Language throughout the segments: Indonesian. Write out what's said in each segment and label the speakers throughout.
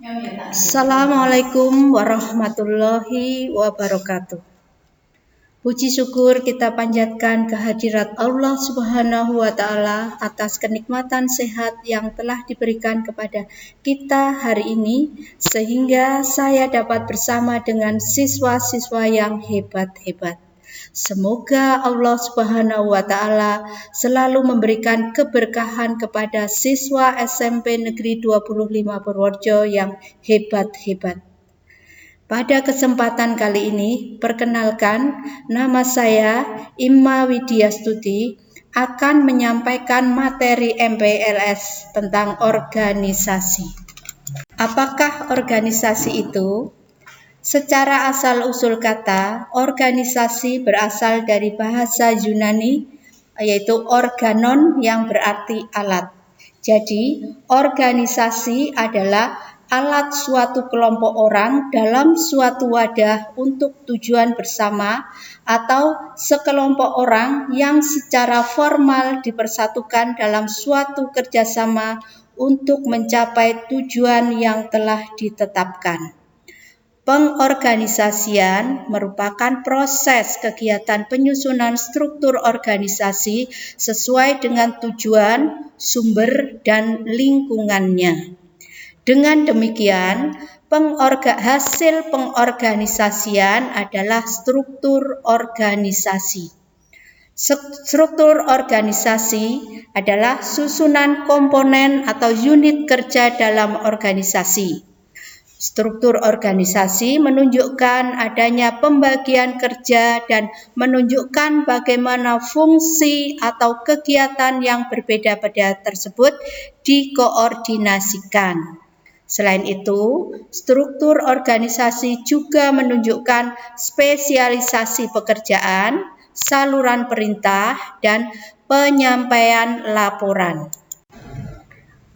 Speaker 1: Assalamualaikum warahmatullahi wabarakatuh. Puji syukur kita panjatkan kehadirat Allah Subhanahu wa Ta'ala atas kenikmatan sehat yang telah diberikan kepada kita hari ini, sehingga saya dapat bersama dengan siswa-siswa yang hebat-hebat. Semoga Allah Subhanahu wa Ta'ala selalu memberikan keberkahan kepada siswa SMP Negeri 25 Purworejo yang hebat-hebat. Pada kesempatan kali ini, perkenalkan, nama saya Imma Widyastuti akan menyampaikan materi MPLS tentang organisasi. Apakah organisasi itu? Secara asal-usul kata, organisasi berasal dari bahasa Yunani, yaitu organon yang berarti alat. Jadi, organisasi adalah alat suatu kelompok orang dalam suatu wadah untuk tujuan bersama atau sekelompok orang yang secara formal dipersatukan dalam suatu kerjasama untuk mencapai tujuan yang telah ditetapkan. Pengorganisasian merupakan proses kegiatan penyusunan struktur organisasi sesuai dengan tujuan, sumber, dan lingkungannya. Dengan demikian, hasil pengorganisasian adalah struktur organisasi. Struktur organisasi adalah susunan komponen atau unit kerja dalam organisasi. Struktur organisasi menunjukkan adanya pembagian kerja dan menunjukkan bagaimana fungsi atau kegiatan yang berbeda-beda tersebut dikoordinasikan. Selain itu, struktur organisasi juga menunjukkan spesialisasi pekerjaan, saluran perintah, dan penyampaian laporan.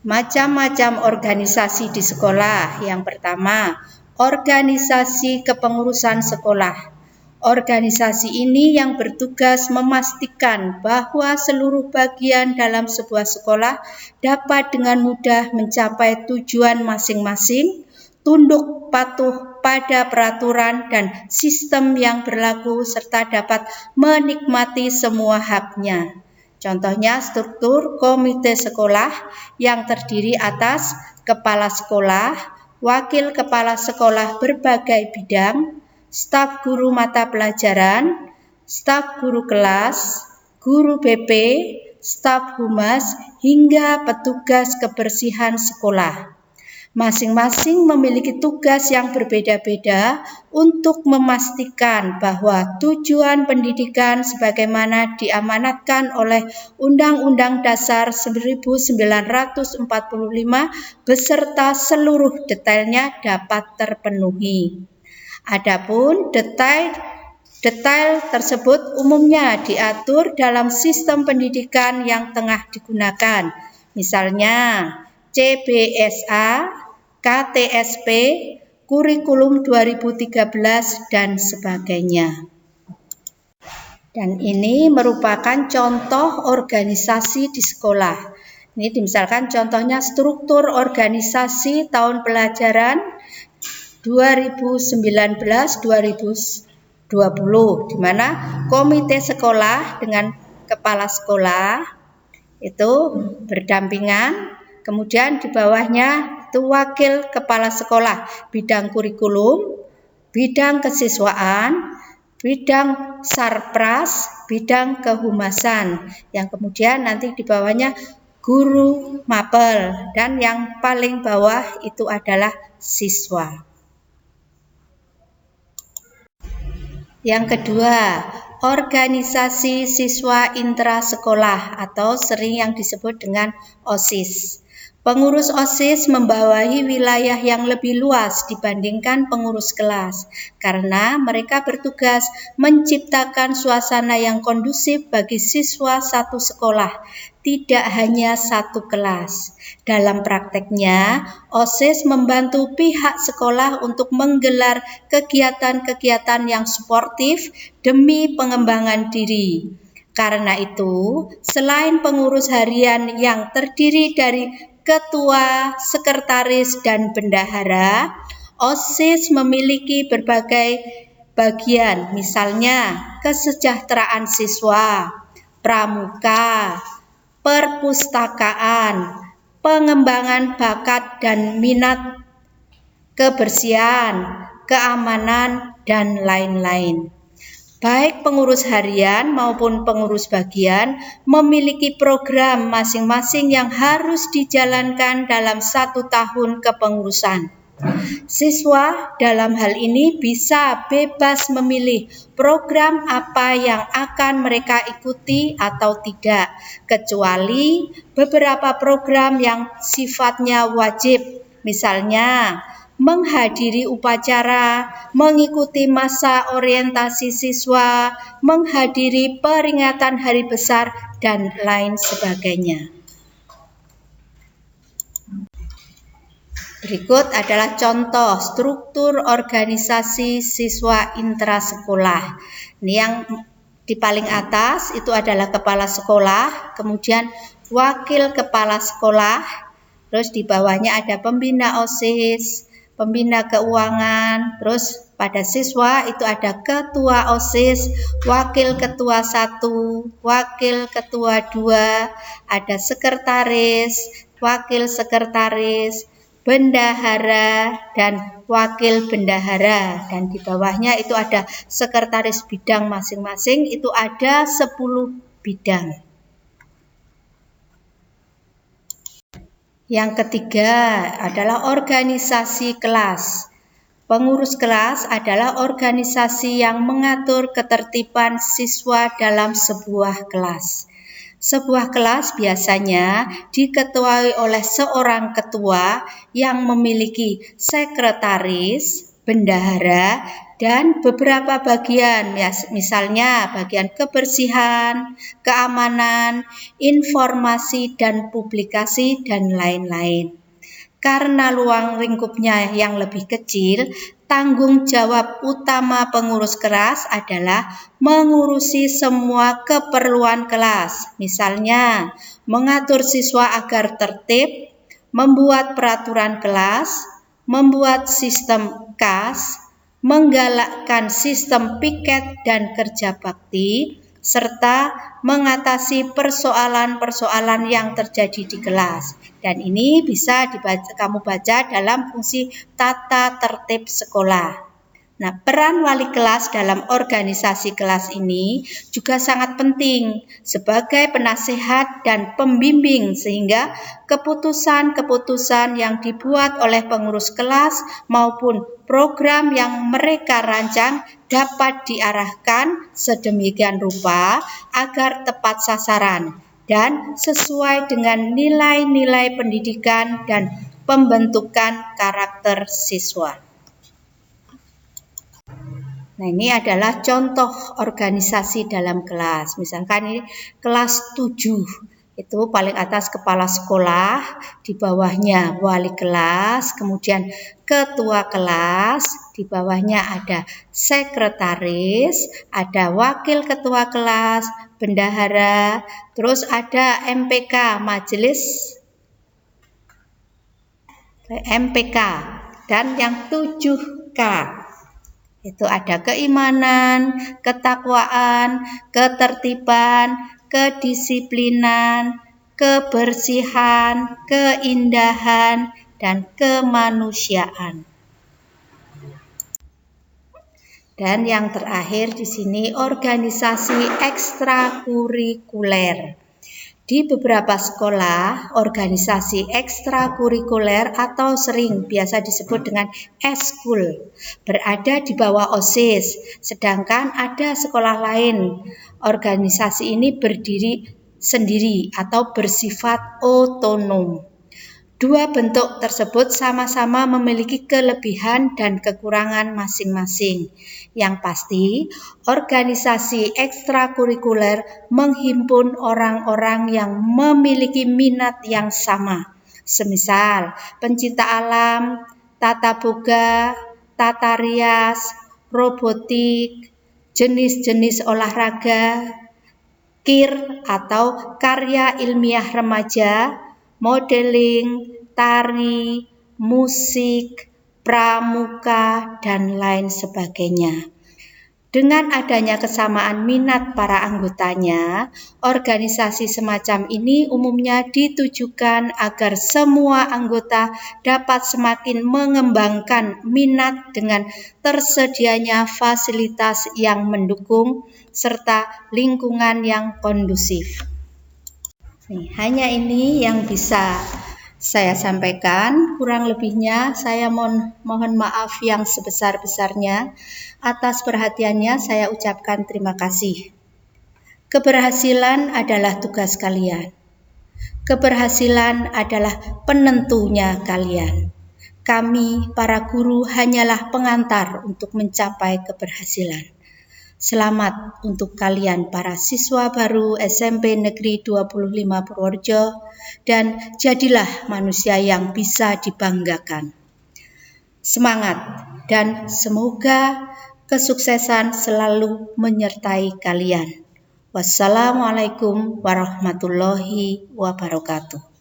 Speaker 1: Macam-macam organisasi di sekolah. Yang pertama, organisasi kepengurusan sekolah. Organisasi ini yang bertugas memastikan bahwa seluruh bagian dalam sebuah sekolah dapat dengan mudah mencapai tujuan masing-masing, tunduk patuh pada peraturan dan sistem yang berlaku serta dapat menikmati semua haknya. Contohnya struktur komite sekolah yang terdiri atas kepala sekolah, wakil kepala sekolah berbagai bidang, staf guru mata pelajaran, staf guru kelas, guru BP, staf humas, hingga petugas kebersihan sekolah. Masing-masing memiliki tugas yang berbeda-beda untuk memastikan bahwa tujuan pendidikan sebagaimana diamanatkan oleh Undang-Undang Dasar 1945 beserta seluruh detailnya dapat terpenuhi. Adapun detail tersebut umumnya diatur dalam sistem pendidikan yang tengah digunakan, misalnya CBSA, KTSP, Kurikulum 2013, dan sebagainya. Dan ini merupakan contoh organisasi di sekolah. Ini misalkan contohnya struktur organisasi tahun pelajaran 2019-2020, di mana komite sekolah dengan kepala sekolah itu berdampingan. Kemudian di bawahnya itu wakil kepala sekolah, bidang kurikulum, bidang kesiswaan, bidang sarpras, bidang kehumasan. Yang kemudian nanti di bawahnya guru mapel, dan yang paling bawah itu adalah siswa. Yang kedua, organisasi siswa intrasekolah atau sering yang disebut dengan OSIS. Pengurus OSIS membawahi wilayah yang lebih luas dibandingkan pengurus kelas, karena mereka bertugas menciptakan suasana yang kondusif bagi siswa satu sekolah, tidak hanya satu kelas. Dalam prakteknya, OSIS membantu pihak sekolah untuk menggelar kegiatan-kegiatan yang suportif demi pengembangan diri. Karena itu, selain pengurus harian yang terdiri dari ketua, sekretaris, dan bendahara. OSIS memiliki berbagai bagian, misalnya kesejahteraan siswa, pramuka, perpustakaan, pengembangan bakat dan minat, kebersihan, keamanan, dan lain-lain. Baik pengurus harian maupun pengurus bagian memiliki program masing-masing yang harus dijalankan dalam 1 tahun kepengurusan. Siswa dalam hal ini bisa bebas memilih program apa yang akan mereka ikuti atau tidak, kecuali beberapa program yang sifatnya wajib, misalnya menghadiri upacara, mengikuti masa orientasi siswa, menghadiri peringatan hari besar, dan lain sebagainya. Berikut adalah contoh struktur organisasi siswa intrasekolah. Ini yang di paling atas itu adalah kepala sekolah, kemudian wakil kepala sekolah, terus di bawahnya ada pembina OSIS, pembina keuangan, terus pada siswa itu ada ketua OSIS, wakil ketua 1, wakil ketua 2, ada sekretaris, wakil sekretaris, bendahara, dan wakil bendahara, dan di bawahnya itu ada sekretaris bidang masing-masing, itu ada 10 bidang. Yang ketiga adalah organisasi kelas. Pengurus kelas adalah organisasi yang mengatur ketertiban siswa dalam sebuah kelas. Sebuah kelas biasanya diketuai oleh seorang ketua yang memiliki sekretaris, bendahara, dan beberapa bagian, misalnya bagian kebersihan, keamanan, informasi dan publikasi, dan lain-lain. Karena ruang lingkupnya yang lebih kecil, tanggung jawab utama pengurus kelas adalah mengurusi semua keperluan kelas, misalnya mengatur siswa agar tertib, membuat peraturan kelas, membuat sistem KAS, menggalakkan sistem piket dan kerja bakti, serta mengatasi persoalan-persoalan yang terjadi di kelas. Dan ini bisa kamu baca dalam fungsi tata tertib sekolah. Nah, peran wali kelas dalam organisasi kelas ini juga sangat penting sebagai penasehat dan pembimbing, sehingga keputusan-keputusan yang dibuat oleh pengurus kelas maupun program yang mereka rancang dapat diarahkan sedemikian rupa agar tepat sasaran dan sesuai dengan nilai-nilai pendidikan dan pembentukan karakter siswa. Nah, ini adalah contoh organisasi dalam kelas. Misalkan ini kelas 7, itu paling atas kepala sekolah, di bawahnya wali kelas, kemudian ketua kelas, di bawahnya ada sekretaris, ada wakil ketua kelas, bendahara, terus ada MPK, majelis MPK, dan yang 7K. Itu ada keimanan, ketakwaan, ketertiban, kedisiplinan, kebersihan, keindahan, dan kemanusiaan. Dan yang terakhir di sini organisasi ekstrakurikuler. Di beberapa sekolah, organisasi ekstrakurikuler atau sering biasa disebut dengan eskul berada di bawah OSIS, sedangkan ada sekolah lain, organisasi ini berdiri sendiri atau bersifat otonom. Dua bentuk tersebut sama-sama memiliki kelebihan dan kekurangan masing-masing. Yang pasti, organisasi ekstrakurikuler menghimpun orang-orang yang memiliki minat yang sama. Semisal, pencinta alam, tata boga, tata rias, robotik, jenis-jenis olahraga, KIR atau karya ilmiah remaja, modeling, tari, musik, pramuka, dan lain sebagainya. Dengan adanya kesamaan minat para anggotanya, organisasi semacam ini umumnya ditujukan agar semua anggota dapat semakin mengembangkan minat dengan tersedianya fasilitas yang mendukung serta lingkungan yang kondusif. Hanya ini yang bisa saya sampaikan, kurang lebihnya saya mohon maaf yang sebesar-besarnya. Atas perhatiannya saya ucapkan terima kasih. Keberhasilan adalah tugas kalian. Keberhasilan adalah penentunya kalian. Kami, para guru, hanyalah pengantar untuk mencapai keberhasilan. Selamat untuk kalian para siswa baru SMP Negeri 25 Purworejo, dan jadilah manusia yang bisa dibanggakan. Semangat dan semoga kesuksesan selalu menyertai kalian. Wassalamualaikum warahmatullahi wabarakatuh.